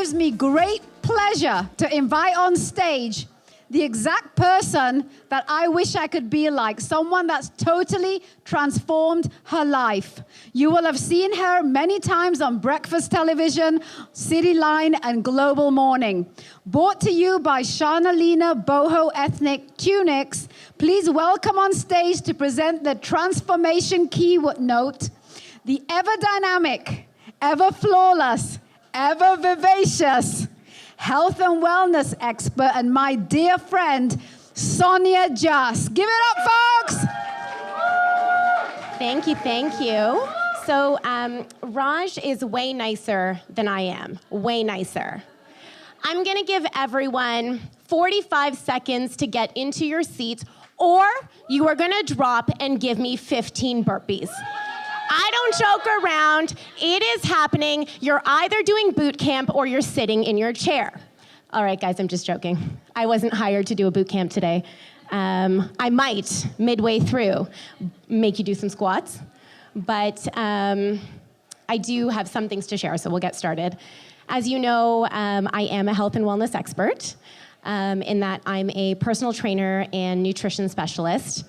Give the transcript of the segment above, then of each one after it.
gives me great pleasure to invite on stage the exact person that I wish I could be like, someone that's totally transformed her life. You will have seen her many times on breakfast television, Cityline, and Global Morning. Brought to you by Shanalina Boho Ethnic Tunics, please welcome on stage to present the transformation keynote, the ever-dynamic, ever-flawless, ever-vivacious health and wellness expert and my dear friend, Sonia JHAS. Give it up, folks! Thank you. So Raj is way nicer than I am, way nicer. I'm gonna give everyone 45 seconds to get into your seats, or you are gonna drop and give me 15 burpees. I don't joke around. It is happening. You're either doing boot camp or you're sitting in your chair. All right, guys, I'm just joking. I wasn't hired to do a boot camp today. I might, midway through, make you do some squats. But I do have some things to share, so we'll get started. As you know, I am a health and wellness expert, in that I'm a personal trainer and nutrition specialist.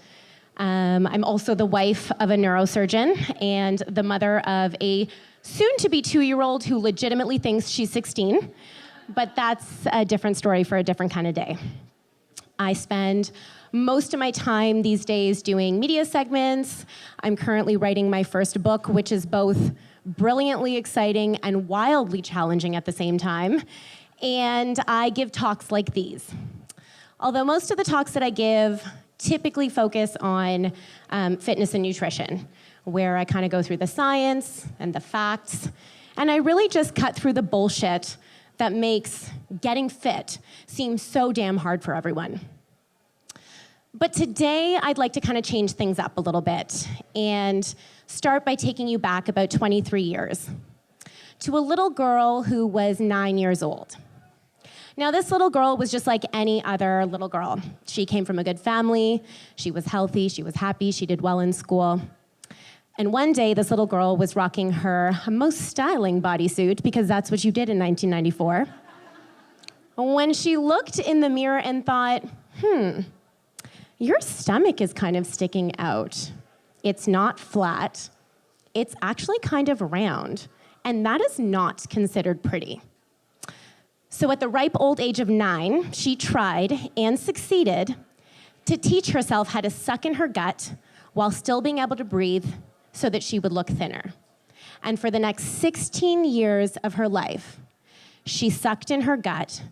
I'm also the wife of a neurosurgeon and the mother of a soon-to-be 2-year-old who legitimately thinks she's 16, but that's a different story for a different kind of day. I spend most of my time these days doing media segments. I'm currently writing my first book, which is both brilliantly exciting and wildly challenging at the same time, and I give talks like these. Although most of the talks that I give typically focus on fitness and nutrition, where I kind of go through the science and the facts, and I really just cut through the bullshit that makes getting fit seem so damn hard for everyone. But today, I'd like to kind of change things up a little bit and start by taking you back about 23 years to a little girl who was 9 years old. Now, this little girl was just like any other little girl. She came from a good family, she was healthy, she was happy, she did well in school. And one day, this little girl was rocking her most styling bodysuit, because that's what you did in 1994, when she looked in the mirror and thought, your stomach is kind of sticking out. It's not flat, it's actually kind of round, and that is not considered pretty. So at the ripe old age of 9, she tried and succeeded to teach herself how to suck in her gut while still being able to breathe so that she would look thinner. And for the next 16 years of her life, she sucked in her gut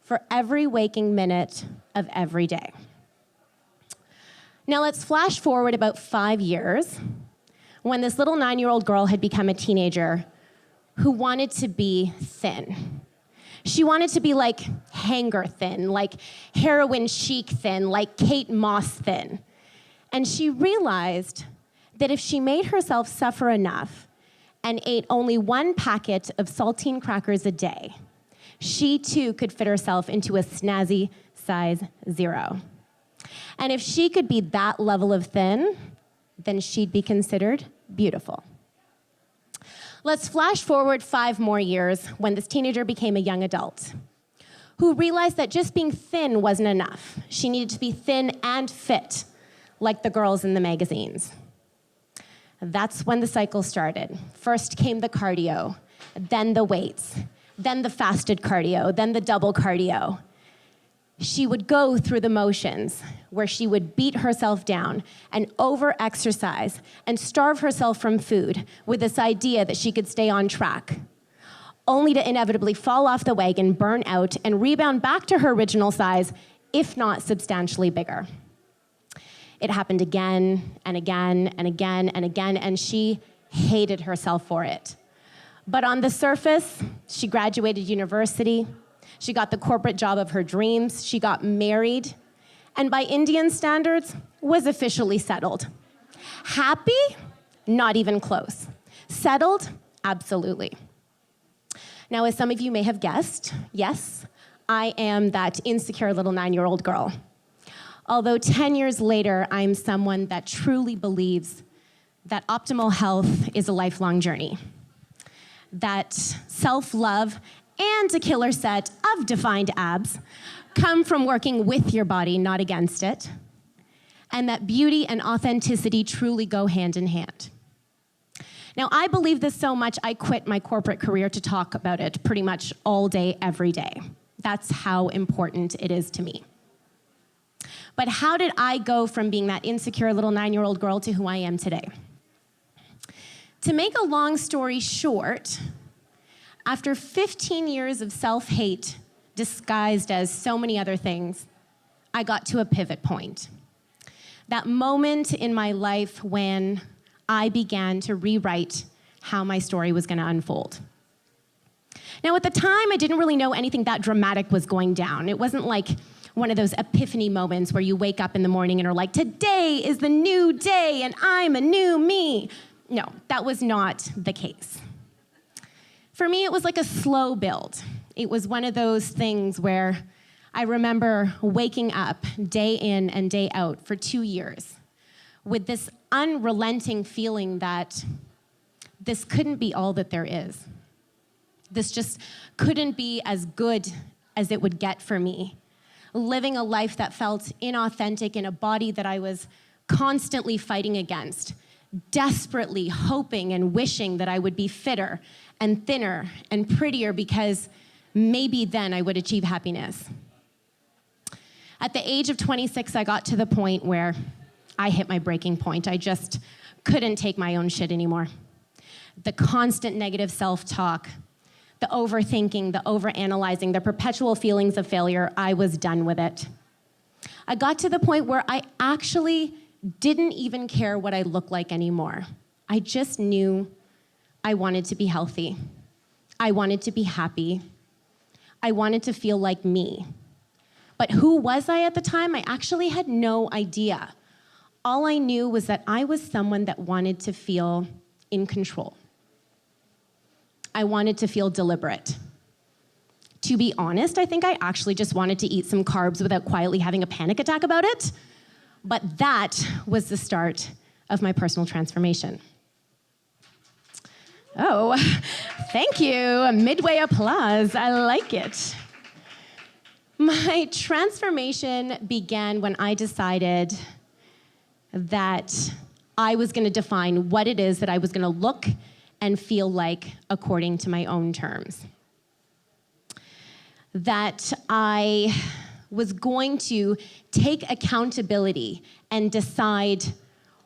for every waking minute of every day. Now let's flash forward about 5 years when this little 9-year-old girl had become a teenager who wanted to be thin. She wanted to be like Hanger thin, like heroin chic thin, like Kate Moss thin. And she realized that if she made herself suffer enough and ate only 1 packet of saltine crackers a day, she too could fit herself into a snazzy size 0. And if she could be that level of thin, then she'd be considered beautiful. Let's flash forward 5 more years when this teenager became a young adult who realized that just being thin wasn't enough. She needed to be thin and fit, like the girls in the magazines. That's when the cycle started. First came the cardio, then the weights, then the fasted cardio, then the double cardio. She would go through the motions where she would beat herself down and over-exercise and starve herself from food with this idea that she could stay on track, only to inevitably fall off the wagon, burn out, and rebound back to her original size, if not substantially bigger. It happened again and again and again and again, and she hated herself for it. But on the surface, she graduated university, she got the corporate job of her dreams, she got married, and by Indian standards, was officially settled. Happy? Not even close. Settled? Absolutely. Now, as some of you may have guessed, yes, I am that insecure little 9-year-old girl. Although 10 years later, I'm someone that truly believes that optimal health is a lifelong journey, that self-love and a killer set of defined abs come from working with your body, not against it, and that beauty and authenticity truly go hand in hand. Now, I believe this so much, I quit my corporate career to talk about it pretty much all day, every day. That's how important it is to me. But how did I go from being that insecure little 9-year-old girl to who I am today? To make a long story short, after 15 years of self-hate disguised as so many other things, I got to a pivot point. That moment in my life when I began to rewrite how my story was going to unfold. Now, at the time, I didn't really know anything that dramatic was going down. It wasn't like one of those epiphany moments where you wake up in the morning and are like, today is the new day and I'm a new me. No, that was not the case. For me, it was like a slow build. It was one of those things where I remember waking up day in and day out for 2 years with this unrelenting feeling that this couldn't be all that there is. This just couldn't be as good as it would get for me. Living a life that felt inauthentic in a body that I was constantly fighting against, desperately hoping and wishing that I would be fitter and thinner and prettier because maybe then I would achieve happiness. At the age of 26, I got to the point where I hit my breaking point. I just couldn't take my own shit anymore. The constant negative self-talk, the overthinking, the overanalyzing, the perpetual feelings of failure, I was done with it. I got to the point where I actually didn't even care what I looked like anymore. I just knew I wanted to be healthy. I wanted to be happy. I wanted to feel like me. But who was I at the time? I actually had no idea. All I knew was that I was someone that wanted to feel in control. I wanted to feel deliberate. To be honest, I think I actually just wanted to eat some carbs without quietly having a panic attack about it. But that was the start of my personal transformation. Oh, thank you. A midway applause. I like it. My transformation began when I decided that I was going to define what it is that I was going to look and feel like according to my own terms. That I was going to take accountability and decide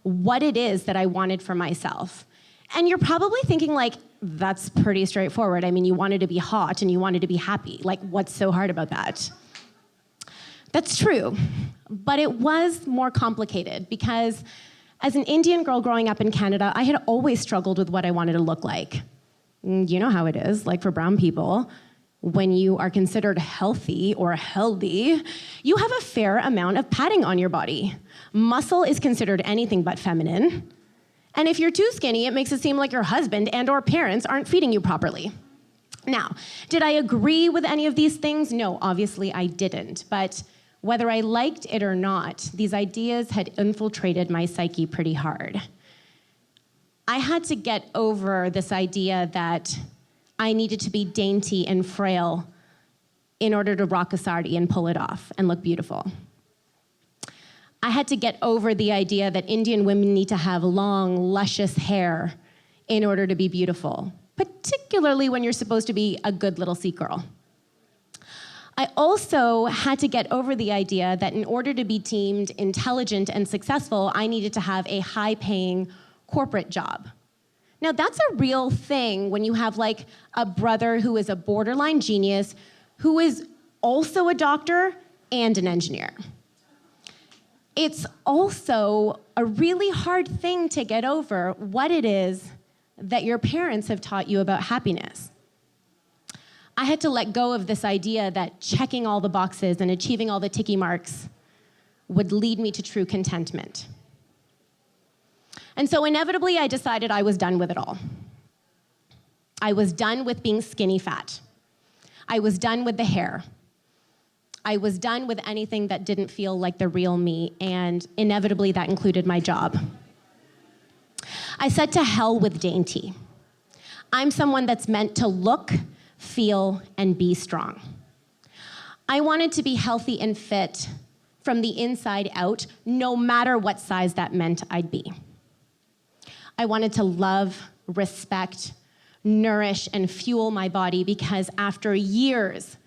what it is that I wanted for myself. And you're probably thinking like, that's pretty straightforward. I mean, you wanted to be hot and you wanted to be happy. Like, what's so hard about that? That's true, but it was more complicated because as an Indian girl growing up in Canada, I had always struggled with what I wanted to look like. You know how it is, like for brown people, when you are considered healthy or healthy, you have a fair amount of padding on your body. Muscle is considered anything but feminine. And if you're too skinny, it makes it seem like your husband and or parents aren't feeding you properly. Now, did I agree with any of these things? No, obviously I didn't. But whether I liked it or not, these ideas had infiltrated my psyche pretty hard. I had to get over this idea that I needed to be dainty and frail in order to rock a sari and pull it off and look beautiful. I had to get over the idea that Indian women need to have long, luscious hair in order to be beautiful, particularly when you're supposed to be a good little Sikh girl. I also had to get over the idea that in order to be deemed intelligent and successful, I needed to have a high-paying corporate job. Now, that's a real thing when you have like a brother who is a borderline genius, who is also a doctor and an engineer. It's also a really hard thing to get over what it is that your parents have taught you about happiness. I had to let go of this idea that checking all the boxes and achieving all the ticky marks would lead me to true contentment. And so inevitably, I decided I was done with it all. I was done with being skinny fat. I was done with the hair. I was done with anything that didn't feel like the real me, and inevitably that included my job. I said to hell with dainty. I'm someone that's meant to look, feel, and be strong. I wanted to be healthy and fit from the inside out, no matter what size that meant I'd be. I wanted to love, respect, nourish, and fuel my body because after years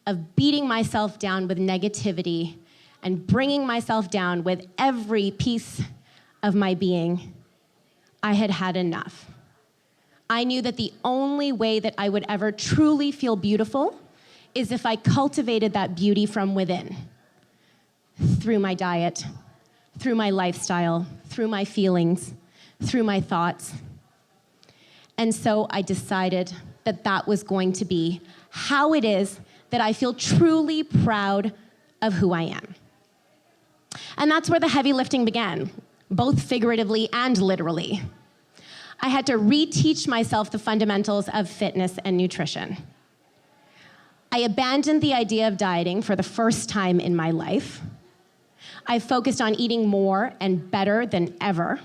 of beating myself down with negativity and bringing myself down with every piece of my being, I had had enough. I knew that the only way that I would ever truly feel beautiful is if I cultivated that beauty from within, through my diet, through my lifestyle, through my feelings, through my thoughts. And so I decided that that was going to be how it is that I feel truly proud of who I am. And that's where the heavy lifting began, both figuratively and literally. I had to reteach myself the fundamentals of fitness and nutrition. I abandoned the idea of dieting for the first time in my life. I focused on eating more and better than ever.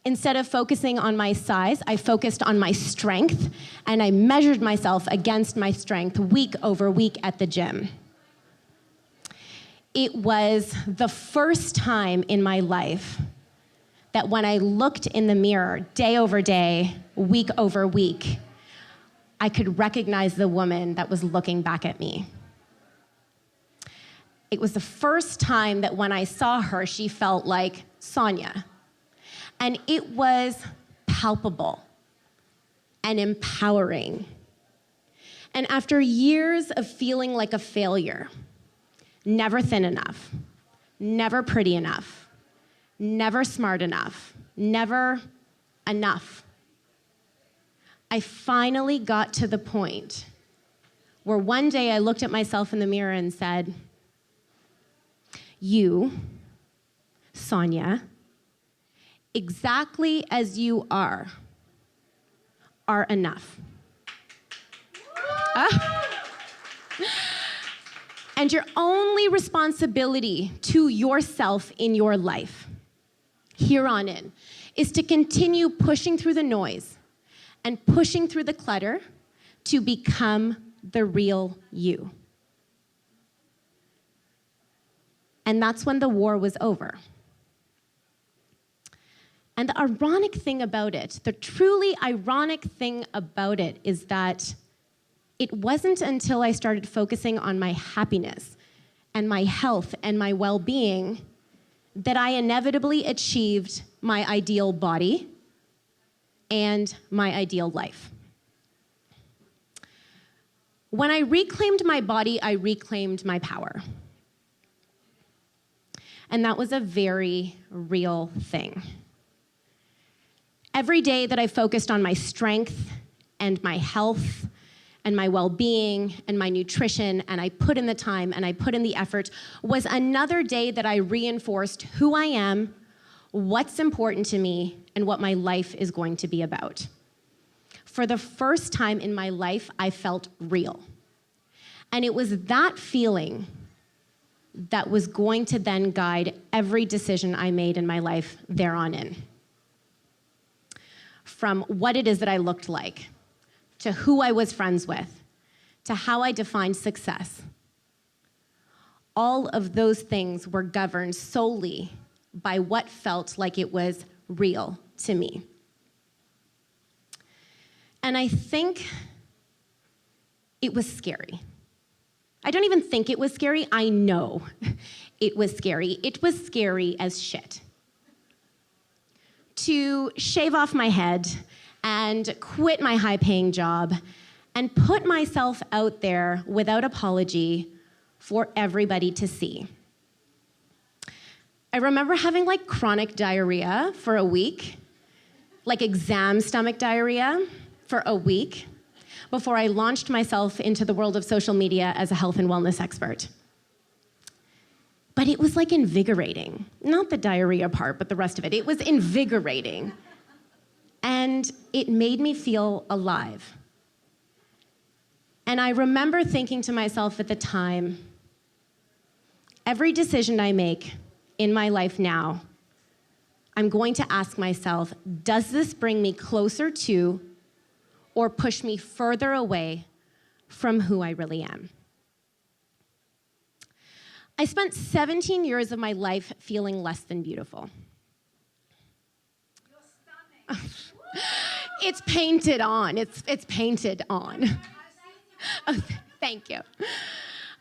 Instead of focusing on my size, I focused on my strength, and I measured myself against my strength week over week at the gym. It was the first time in my life that when I looked in the mirror day over day, week over week, I could recognize the woman that was looking back at me. It was the first time that when I saw her, she felt like Sonia. And it was palpable and empowering. And after years of feeling like a failure, never thin enough, never pretty enough, never smart enough, never enough, I finally got to the point where one day I looked at myself in the mirror and said, "You, Sonia, exactly as you are enough." And your only responsibility to yourself in your life, here on in, is to continue pushing through the noise and pushing through the clutter to become the real you. And that's when the war was over. And the ironic thing about it, the truly ironic thing about it, is that it wasn't until I started focusing on my happiness and my health and my well-being that I inevitably achieved my ideal body and my ideal life. When I reclaimed my body, I reclaimed my power. And that was a very real thing. Every day that I focused on my strength and my health and my well-being and my nutrition, and I put in the time and I put in the effort, was another day that I reinforced who I am, what's important to me, and what my life is going to be about. For the first time in my life, I felt real. And it was that feeling that was going to then guide every decision I made in my life there on in. From what it is that I looked like, to who I was friends with, to how I defined success. All of those things were governed solely by what felt like it was real to me. And I think it was scary. I don't even think it was scary, I know it was scary. It was scary as shit. To shave off my head and quit my high-paying job and put myself out there without apology for everybody to see. I remember having like chronic diarrhea for a week, like exam stomach diarrhea for a week, before I launched myself into the world of social media as a health and wellness expert. But it was like invigorating. Not the diarrhea part, but the rest of it. It was invigorating. And it made me feel alive. And I remember thinking to myself at the time, every decision I make in my life now, I'm going to ask myself, does this bring me closer to or push me further away from who I really am. I spent 17 years of my life feeling less than beautiful. You're stunning. It's painted on. It's painted on. Oh, thank you.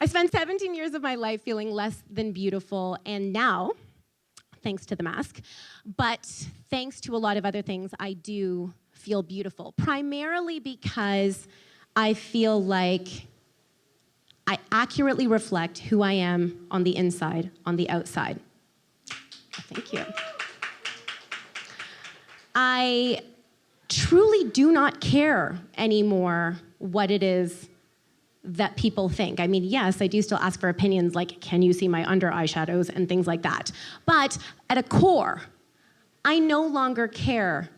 I spent 17 years of my life feeling less than beautiful, and now, thanks to the mask, but thanks to a lot of other things, I do feel beautiful, primarily because I feel like I accurately reflect who I am on the inside, on the outside. Thank you. I truly do not care anymore what it is that people think. I mean, yes, I do still ask for opinions like, can you see my under eyeshadows and things like that. But at a core, I no longer care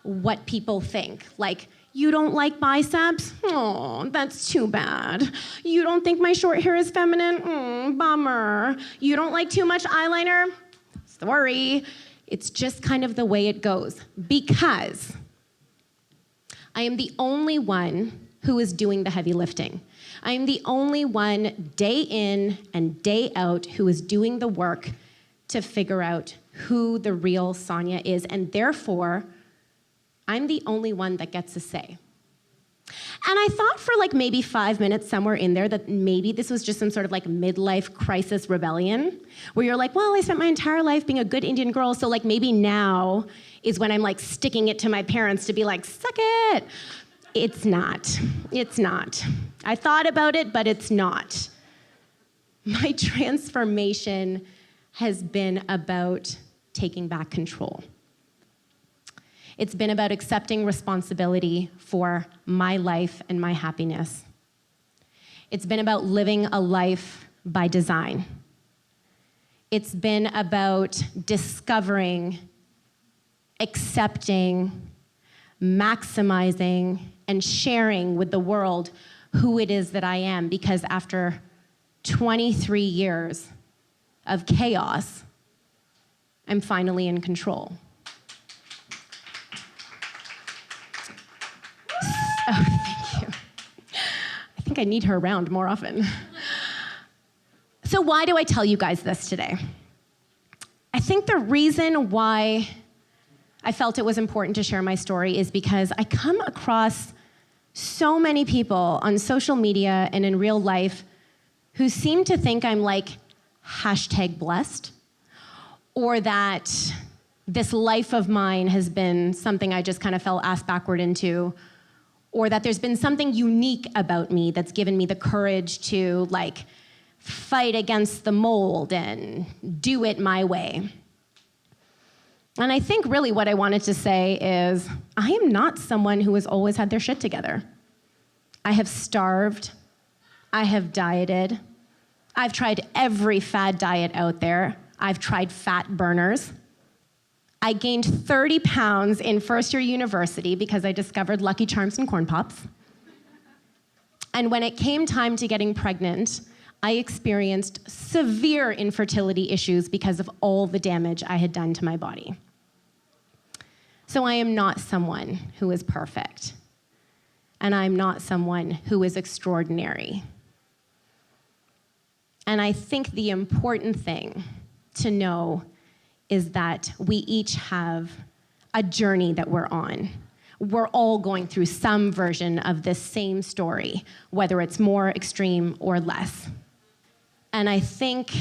what people think. Like, you don't like biceps? Oh, that's too bad. You don't think my short hair is feminine? Bummer. You don't like too much eyeliner? Sorry. It's just kind of the way it goes, because I am the only one who is doing the heavy lifting. I am the only one day in and day out who is doing the work to figure out who the real Sonia is, and therefore, I'm the only one that gets a say. And I thought for like maybe 5 minutes somewhere in there that maybe this was just some sort of like midlife crisis rebellion, where you're like, well, I spent my entire life being a good Indian girl, so like maybe now is when I'm like sticking it to my parents to be like, suck it. It's not. It's not. I thought about it, but it's not. My transformation has been about taking back control. It's been about accepting responsibility for my life and my happiness. It's been about living a life by design. It's been about discovering, accepting, maximizing, and sharing with the world who it is that I am, because after 23 years of chaos, I'm finally in control. Oh, thank you. I think I need her around more often. So why do I tell you guys this today? I think the reason why I felt it was important to share my story is because I come across so many people on social media and in real life who seem to think I'm like #blessed, or that this life of mine has been something I just kind of fell ass backward into, or that there's been something unique about me that's given me the courage to like fight against the mold and do it my way. And I think really what I wanted to say is I am not someone who has always had their shit together. I have starved. I have dieted. I've tried every fad diet out there. I've tried fat burners. I gained 30 pounds in first year university because I discovered Lucky Charms and Corn Pops. And when it came time to getting pregnant, I experienced severe infertility issues because of all the damage I had done to my body. So I am not someone who is perfect. And I'm not someone who is extraordinary. And I think the important thing to know is that we each have a journey that we're on. We're all going through some version of this same story, whether it's more extreme or less. And I think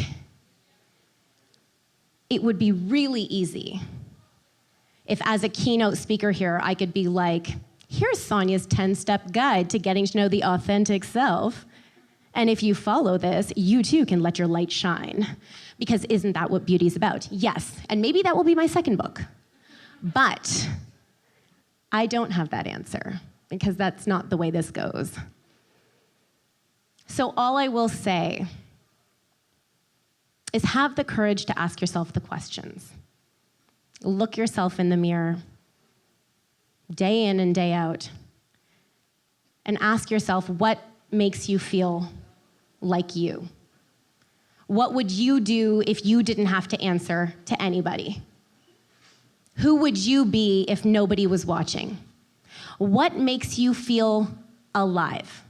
it would be really easy if, as a keynote speaker here, I could be like, here's Sonia's 10-step guide to getting to know the authentic self. And if you follow this, you too can let your light shine. Because isn't that what beauty is about? Yes, and maybe that will be my second book. But I don't have that answer, because that's not the way this goes. So all I will say is have the courage to ask yourself the questions. Look yourself in the mirror, day in and day out, and ask yourself what makes you feel like you. What would you do if you didn't have to answer to anybody? Who would you be if nobody was watching? What makes you feel alive?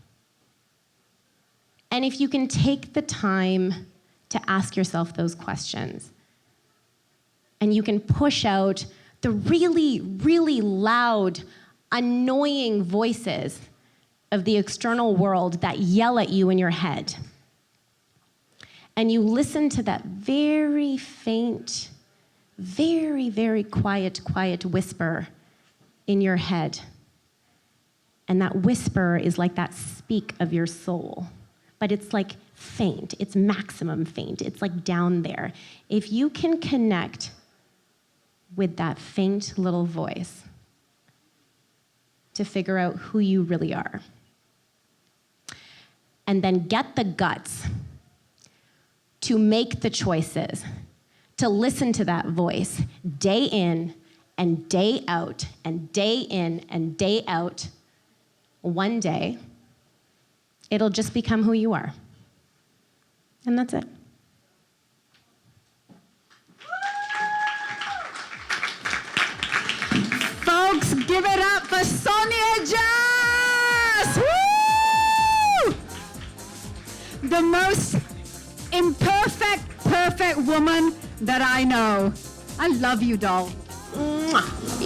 And if you can take the time to ask yourself those questions, and you can push out the really, really loud, annoying voices of the external world that yell at you in your head, and you listen to that very faint, very, very quiet whisper in your head. And that whisper is like that speak of your soul. But it's like faint, it's maximum faint, it's like down there. If you can connect with that faint little voice to figure out who you really are, and then get the guts to make the choices, to listen to that voice day in and day out and day in and day out, one day, it'll just become who you are. And that's it. Folks, give it up for Sonia JHAS! Woo! The most imperfect, perfect woman that I know. I love you, doll. Mwah.